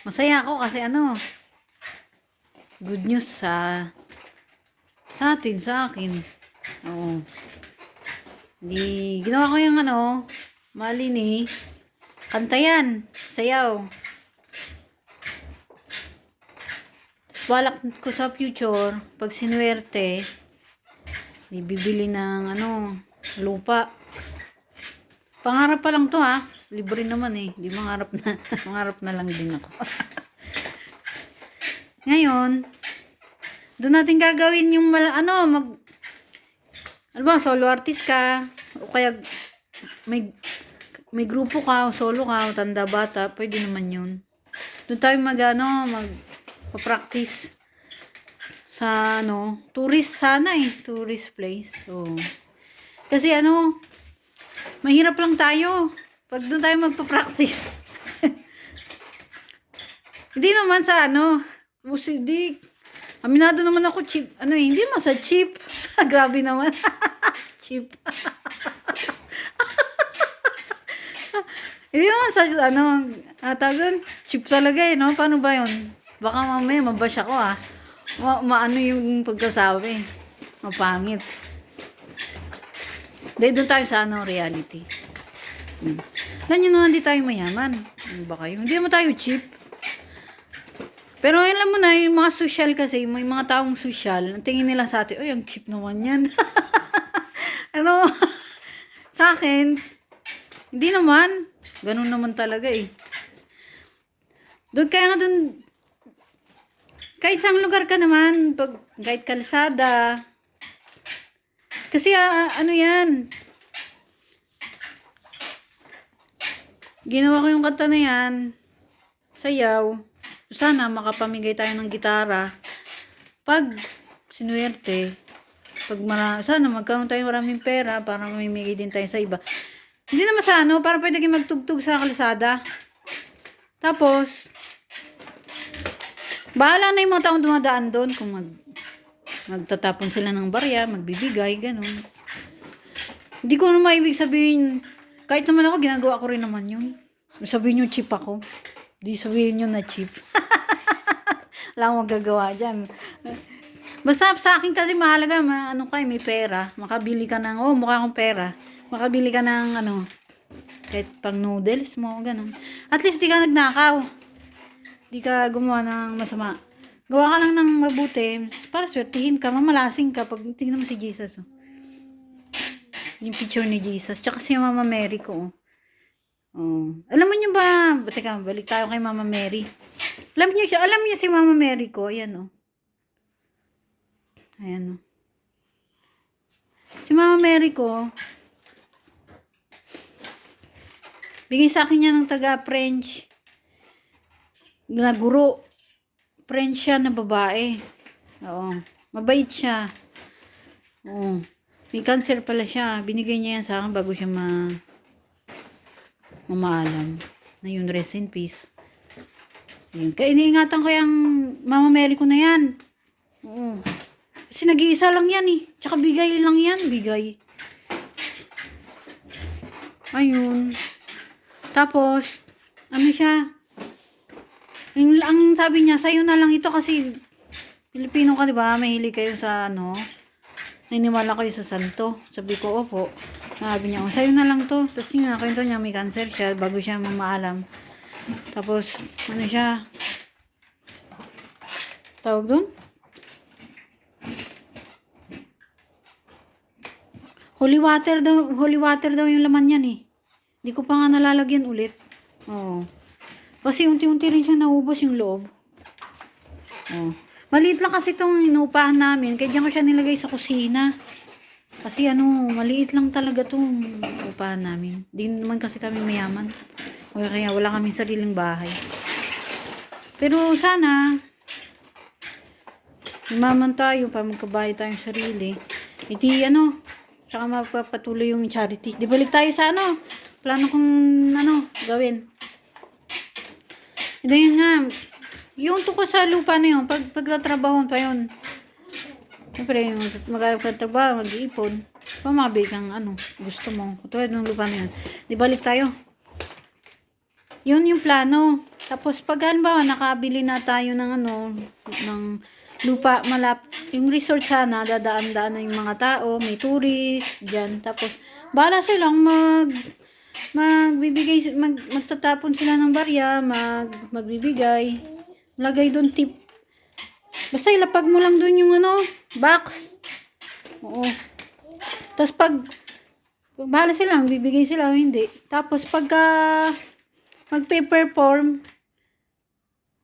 Masaya ako kasi good news sa akin. Oo. Ginawa ko yung Malini. Kanta yan. Sayaw. Balak ko sa future, pag sinuwerte, bibili ng lupa. Pangarap pa lang to Libre naman Di mangarap na. Mangarap na lang din ako. Ngayon, doon natin gagawin yung solo artist ka, o kaya may grupo ka, o solo ka, o tanda bata, pwede naman yun. Doon tayo practice sa tourist sana tourist place. So, kasi mahirap lang tayo pag doon tayo magpa-practice. Hindi naman sa di aminado naman ako cheap. Hindi naman sa cheap. Grabe naman. Cheap. Hindi naman sa tawag cheap talaga no? Paano ba yun? Baka mamaya mabash ako maano yung pagkasabi. Mapangit. Dahil doon tayo sa reality. Alam nyo naman, di tayo mayaman. Ano ba kayo? Hindi naman tayo cheap. Pero alam mo na, yung mga social kasi, may mga taong social, ang tingin nila sa atin, ay, ang cheap naman yan. Sa akin, hindi naman. Ganun naman talaga Doon kaya nga doon, kahit saang lugar ka naman, kahit kalsada, kasi yan, ginawa ko yung kanta na yan, sayaw, sana makapamigay tayo ng gitara, pag sinuwerte, sana magkaroon tayo maraming pera, para mamimigay din tayo sa iba. Hindi naman sa para pwede kayo magtugtog sa kalsada. Tapos, bahala na yung mga taong dumadaan doon kung magtatapon sila ng barya, magbibigay, ganun. Hindi ko naman ibig sabihin, kahit naman ako, ginagawa ko rin naman yun. Sabihin nyo cheap ako. Di sabihin nyo na cheap. Wala akong magagawa dyan. Basta sa akin kasi mahalaga, may pera. Makabili ka ng, mukha akong pera. Makabili ka ng, kahit pang noodles mo, ganun. At least di ka nagnakaw. Di ka gumawa ng masama. Gawa ka lang ng mabuti para swertihin ka, mamalasing ka pag tingnan mo si Jesus. Yung picture ni Jesus. Tsaka si Mama Mary ko. Alam mo nyo ba? Teka, balik tayo kay Mama Mary. Alam niyo si Mama Mary ko. Ayan Ayan Si Mama Mary ko, bigay sa akin niya ng taga-French na guro. French siya na babae. Oo. Mabait siya. Oo. May cancer pala siya. Binigay niya yan sa akin bago siya mamaalam. Na yun, rest in peace. Yun. Kaya iniingatan ko yung Mama Mary ko na yan. Oo. Kasi nag-iisa lang yan Tsaka bigay lang yan. Bigay. Ayun. Tapos, siya? Ang sabi niya, sa'yo na lang ito kasi Pilipino ka, diba? Mahilig kayo sa naniniwala kayo sa santo. Sabi ko, opo. Sabi niya, sa'yo na lang to. Tapos yun, kwento niya, may cancer siya bago siya mamaalam. Tapos, siya? Tawag dun? Holy water daw yung laman yan Hindi ko pa nga nalalagyan ulit. Oo. Kasi unti-unti rin siya naubos yung loob. Maliit lang kasi itong inuupahan namin. Kaya diyan ko siya nilagay sa kusina. Kasi maliit lang talaga itong upahan namin. Di naman kasi kami mayaman. Kaya wala kaming sariling bahay. Pero sana, maman tayo pa magkabahay tayong sarili. Tsaka mapapatuloy yung charity. Di balik tayo sa plano kong gawin. Hindi nga, yung tukos sa lupa na yun, pagtatrabahon pa yun. Siyempre, magharap ka ng trabaho, mag-iipon. Pamabili kang gusto mo. Tulad ng lupa na yun. Di balik tayo. Yun yung plano. Tapos pag halimbawa nakabili na tayo ng ng lupa yung resort sana, dadaan-daan na yung mga tao, may tourist diyan. Tapos bahala silang magtatapon sila ng barya, magbibigay. Lagay doon tip. Basta ilapag mo lang doon yung box. Oo. Tapos pag bahala sila, bibigay sila o hindi. Tapos pagka magpe-perform,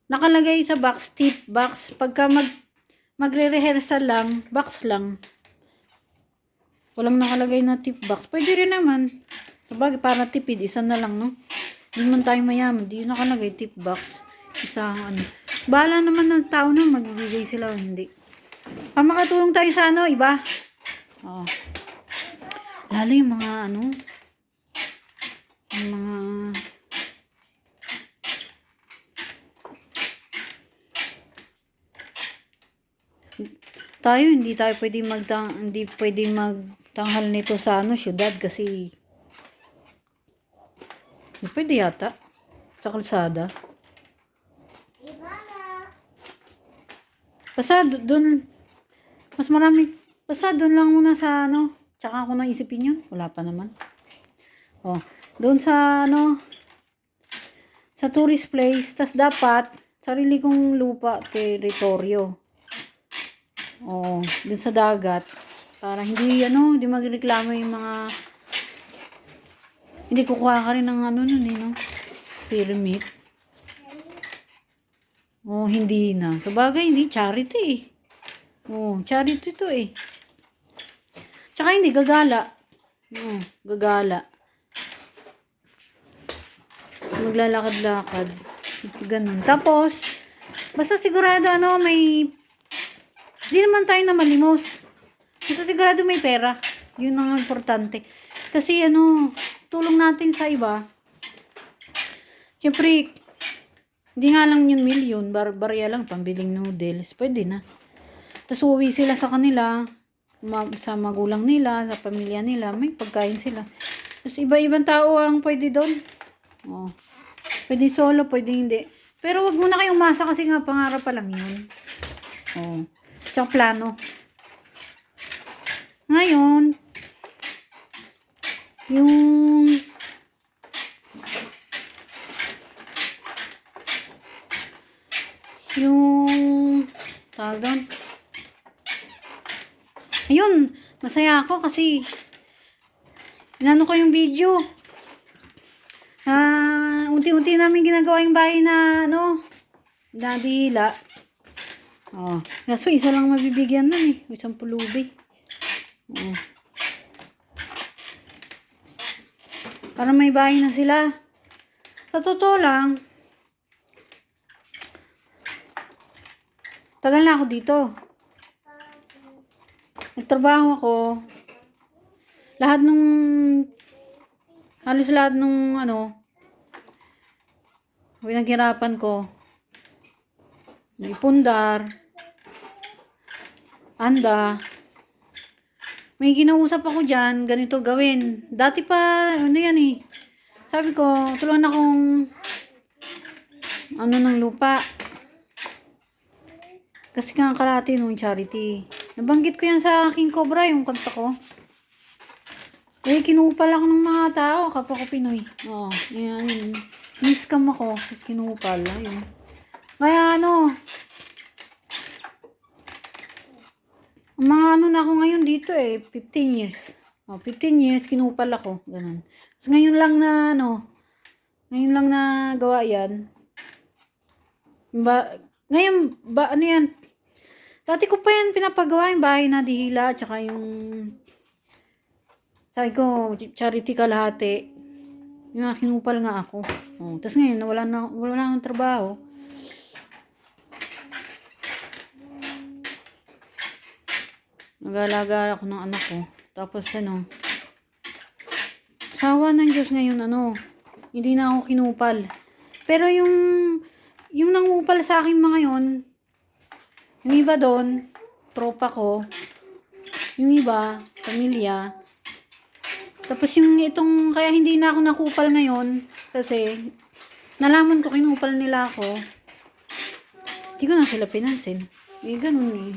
nakalagay sa box, tip box. Pagka magre-rehearsal lang, box lang. Walang nakalagay na tip box. Pwede rin naman. Sabagay, para tipid, isa na lang, no? Hindi man tayo mayaman, di nakalagay tip box. Isa bahala naman ng tao na magbibigay sila o hindi. Makatulong tayo sa iba. Oo. Lalo yung mga yung mga tayo hindi pwedeng magtanghal nito sa syudad kasi hindi pwede yata sa kalsada. Basta doon mas marami, basta doon lang muna sa tsaka ako naisipin yun, wala pa naman. Doon sa sa tourist place, tas dapat sarili kong lupa, teritoryo. Doon sa dagat para hindi hindi magreklamo yung mga hindi kukuha ka rin ng permit. Hindi na. Sabagay, hindi charity charity to eh. Tsaka hindi gagala. Gagala. Maglalakad-lakad. Ganun. Tapos, basta sigurado di naman tayo na malimos. Basta sigurado may pera. Yun ang importante. Kasi tulong natin sa iba. Siyempre, hindi nga lang yun milyon. Barya lang, pambiling noodles. Pwede na. Tapos uwi sila sa kanila. Sa magulang nila, sa pamilya nila. May pagkain sila. Tapos iba-ibang tao ang pwede doon. Pwede solo, pwede hindi. Pero wag muna kayong umasa kasi nga pangarap pa lang yun. Tsaka plano. Ngayon, yung tawag doon. Ayun, masaya ako kasi inano ko yung video. Unti-unti namin ginagawa yung bahay na nadihila. Kaso isa lang mabibigyan nun isang pulubi. Para may bahay na sila. Sa totoo lang, tagal na ako dito. Nagtrabaho ako. Halos lahat nung pinaghirapan ko. Pundar, anda. May kinausap ako dyan, ganito gawin. Dati pa, yan Sabi ko, tulungan akong ng lupa. Kasi nga kalahati nung charity. Nabanggit ko yan sa aking Cobra, yung kanta ko. Kinupal ako ng mga tao, kapwa ko Pinoy. Yan. Niscam ako, tapos kinupal. Ayun. Kaya mga na ako ngayon dito 15 years. 15 years kinupal ako, ganun. So, ngayon lang na gawa yan. Ngayon yan? Dati ko pa yan pinapagawa yung bahay na dihila, tsaka yung sabi ko, charity kalahati. Yung kinupal nga ako. Tapos ngayon, wala na akong trabaho. Nag-alaga ako ng anak ko. Tapos sawa ng Diyos ngayon hindi na ako kinupal. Pero yung nangupal sa akin mga yon, yung iba doon, tropa ko, yung iba, pamilya. Tapos yung kaya hindi na ako nakupal ngayon, kasi Nalaman ko, kinupal nila ako. Hindi ko na sila pinansin. Ganun eh.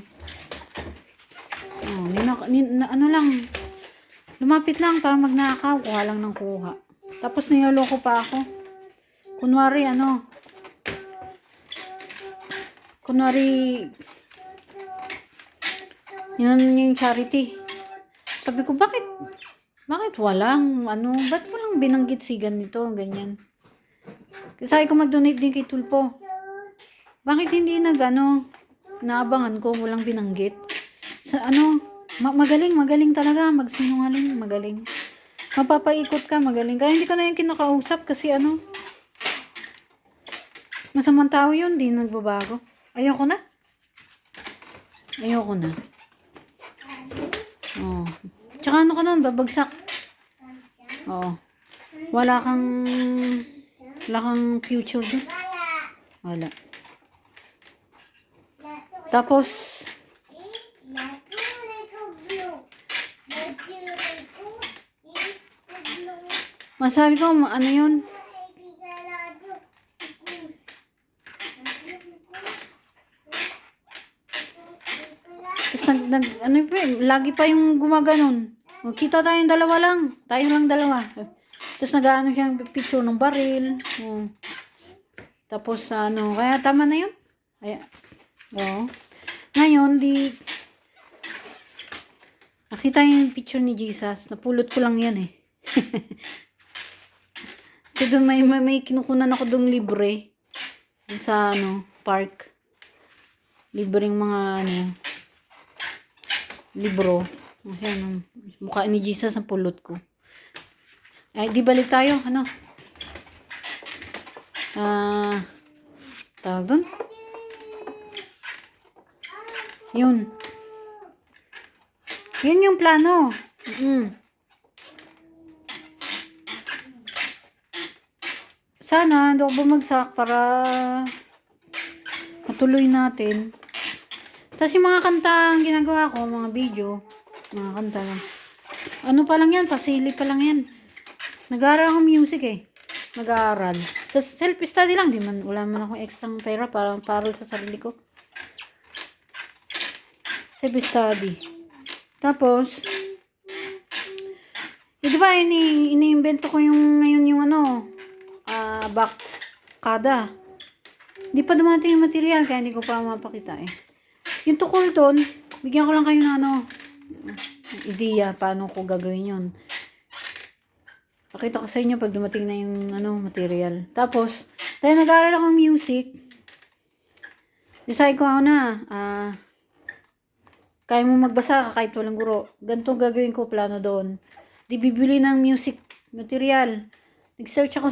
Oh, ano lang, lumapit lang para magnakaw. Kuha lang ng kuha. Tapos niloloko pa ako. Kunwari, yun yung charity. Sabi ko, bakit walang, ba't walang binanggit si ganito, ganyan. Kasi ko mag-donate din kay Tulpo. Bakit hindi naabangan ko, walang binanggit. Magaling talaga, magsinungaling, magaling. Mapapaikot ka, magaling. Kaya hindi ko na yung kinakausap kasi masamang tao yun, di nagbabago. Ayoko na. Oh. Tsaka ka nun, babagsak. Oh. Wala kang future dun. Wala. Tapos, masabi ko, ano yun? Tapos lagi pa yung gumaganon. Magkita tayong dalawa lang. Tayo lang dalawa. Tapos nag-ano siyang picture ng baril. Oh. Tapos kaya tama na yun. Oh. Ngayon, nakita yung picture ni Jesus. Napulot ko lang yan eh. Kasi doon may kinukunan ako doon libre. Sa park. Libreng mga libro. Ayan, mukha ni Jesus ang pulot ko. Ay, di balik tayo. Tawag doon? Yun yung plano. Sana hindi ako bumagsak para matuloy natin. Tapos yung mga kanta ang ginagawa ko, mga video, mga kanta lang. Pa lang yan, pasili pa lang yan. Nag-aaral ako music eh. Nag-aaral. Sa self-study lang, wala man akong extra pera para sa sarili ko. Self-study. Tapos, di ba, ini-invento ko ngayon yung bakada. Di pa dumating yung material, kaya hindi ko pa mapakita eh. Yung tukol doon, bigyan ko lang kayo ng ideya, paano ko gagawin yun. Pakita ko sa inyo pag dumating na yung material. Tapos, dahil nag-aaral ako ng music, decide ko kaya mo magbasa kahit walang guro. Ganito gagawin ko, plano doon. Di bibili ng music material. Nag-search ako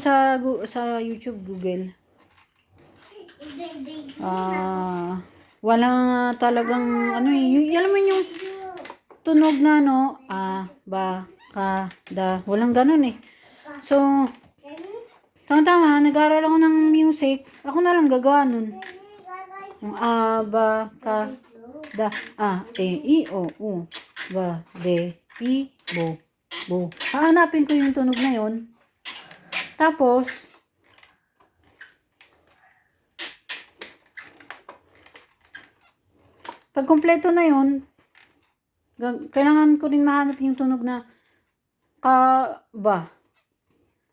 sa YouTube, Google. Walang talagang alam mo yung tunog na ba, ka, da. Walang ganun eh. So, tama, nag-aaral ako ng music. Ako na lang gagawa nun. Yung ba, ka, da, e, i, o, u, ba, de, pi, bo. Hahanapin ko yung tunog na yon. Tapos, pag kompleto na yon, kailangan ko rin mahanap yung tunog na ba,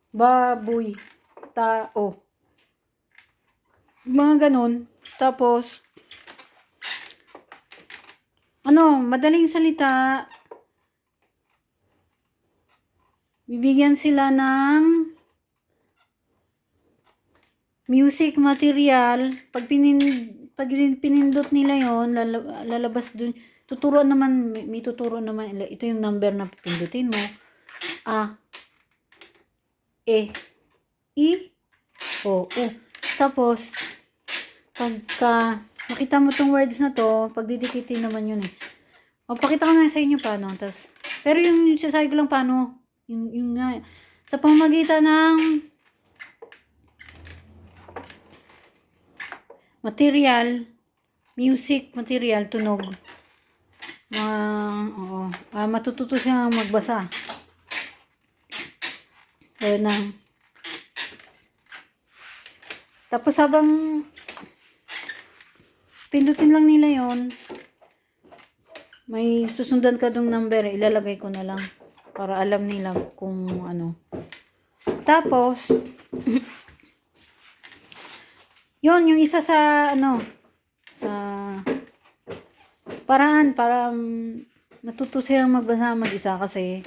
baboy, tao. Mga ganun. Tapos, madaling salita, bibigyan sila ng music material. Pag pinindot nila yon, lalabas dun. May tuturo naman. Ito yung number na pindutin mo. E, I, O, U. Tapos, pagka makita mo tong words na to, pagdidikitin naman yun eh. Pakita ko nga sa inyo paano. Pero yung sasabi ko lang paano, yung nga, sa pamamagitan ng material, music, material, tunog. Matututo siyang magbasa. So, Tapos habang pindutin lang nila yon, may susundan ka dong number, ilalagay ko na lang para alam nila kung ano. Tapos, yon yung isa sa ano, sa paraan para matuto silang magbasa mag-isa kasi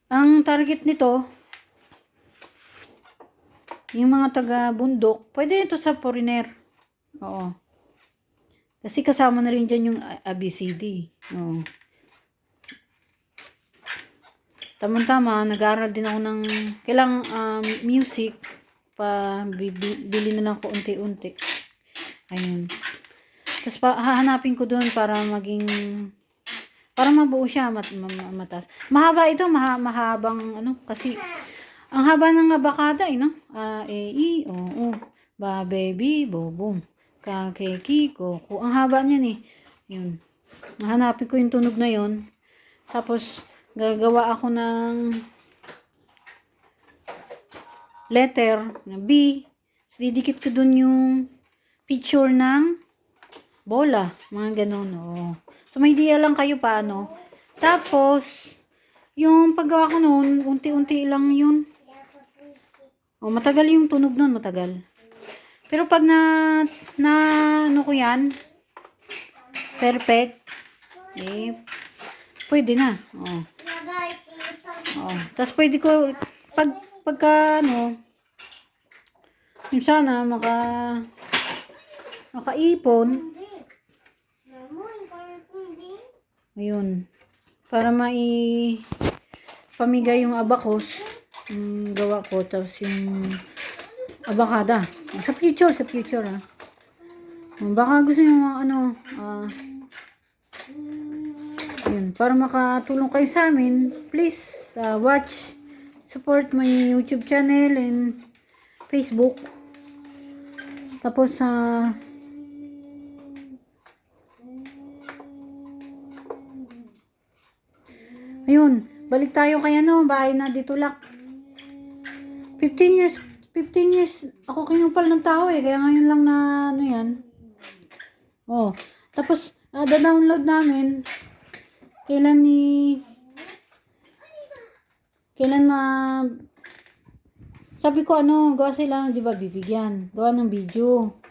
ang target nito, yung mga taga-bundok, pwede rin to sa foreigner. Oo. Kasi kasama na rin dyan yung ABCD. Oo. Tama-tama, nag-aaral din ako ng kailang music pa bili na lang ko unti-unti. Ayun. Tapos hahanapin ko doon para mabuo siya matas. Mahaba ito, mahabang ano kasi ang haba ng abakada no? A, E, O, ba, baby, bo, boom. Ka, ke, ki, ko. Ang haba niyan eh. Yun. Hahanapin ko yung tunog na yon. Tapos gagawa ako ng letter na B. So, didikit ko dun yung picture ng bola. Mga ganun. Oo. So, may idea lang kayo paano. Tapos, yung paggawa ko nun, unti-unti lang yun. Oh, matagal yung tunog nun, matagal. Pero pag ano ko yan, perfect, eh, pwede na. Oh. Oh. Tapos pwede ko, pagka ano, yung sana makaipon, ayun, para pamigay yung abakos, yung gawa ko, tapos yung abakada. Sa future, ha. Baka gusto nyo, yun, para makatulong kayo sa amin, please, support my YouTube channel and Facebook. Tapos, ayun, balik tayo kay bahay na ditulak. 15 years ako kinumpal ng tao kaya ngayon lang na yan. Oh, tapos da-download namin kailan sabi ko gawa sila, di ba, bibigyan, gawa ng video.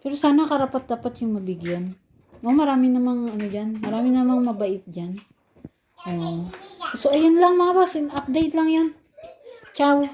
Pero sana karapat dapat yung mabigyan. Marami namang marami namang mabait diyan. So, ayun lang mga boss. Update lang yan. Ciao.